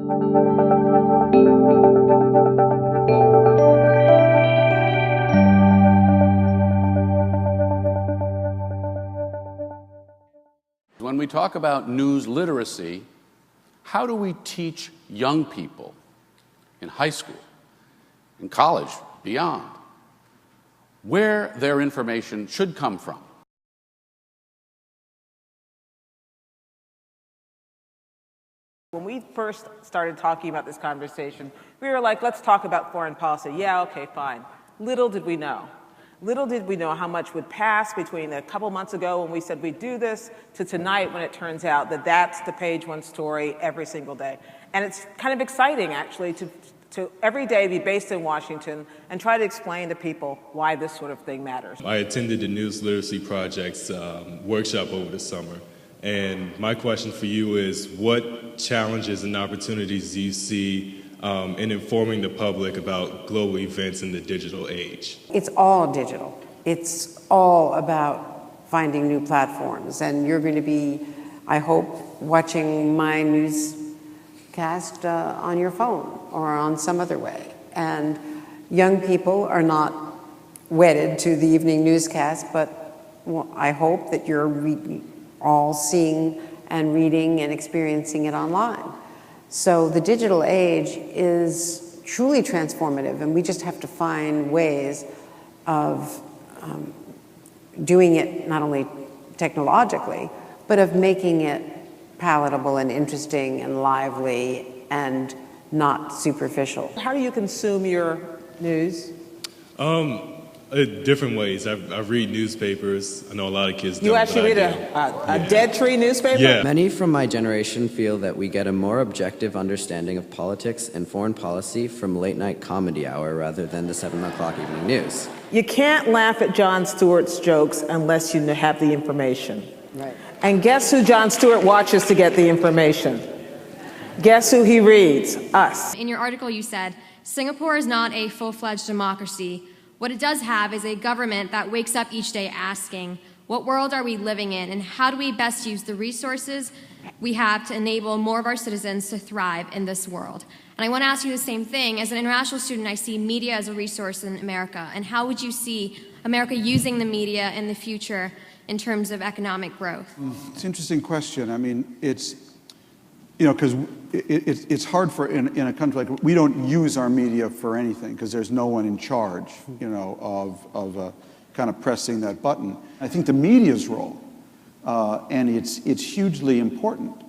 When we talk about news literacy, how do we teach young people in high school, in college, beyond, where their information should come from? When we first started talking about this conversation, we were like, let's talk about foreign policy. Yeah, okay, fine. Little did we know. Little did we know how much would pass between a couple months ago when we said we'd do this to tonight when it turns out that that's the page one story every single day. And it's kind of exciting, actually, to every day be based in Washington and try to explain to people why this sort of thing matters. I attended the News Literacy Project's workshop over the summer. And my question for you is, what challenges and opportunities do you see in informing the public about global events in the digital age? It's all digital. It's all about finding new platforms. And you're going to be, I hope, watching my newscast on your phone or on some other way. And young people are not wedded to the evening newscast, but I hope that you're all seeing and reading and experiencing it online. So the digital age is truly transformative, and we just have to find ways of doing it not only technologically, but of making it palatable and interesting and lively and not superficial. How do you consume your news? Different ways. I read newspapers. I know a lot of kids don't. You actually read a Dead Tree newspaper? Yeah. Many from my generation feel that we get a more objective understanding of politics and foreign policy from late-night comedy hour rather than the 7 o'clock evening news. You can't laugh at Jon Stewart's jokes unless you have the information. Right. And guess who Jon Stewart watches to get the information? Guess who he reads? Us. In your article you said, Singapore is not a full-fledged democracy. What it does have is a government that wakes up each day asking, what world are we living in, and how do we best use the resources we have to enable more of our citizens to thrive in this world? And I want to ask you the same thing. As an international student, I see media as a resource in America. And how would you see America using the media in the future in terms of economic growth? It's an interesting question. I mean, it's, you know, because it's hard for, in a country like, we don't use our media for anything because there's no one in charge, you know, of kind of pressing that button. I think the media's role, and it's hugely important,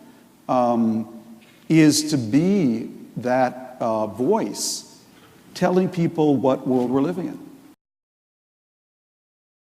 is to be that voice telling people what world we're living in.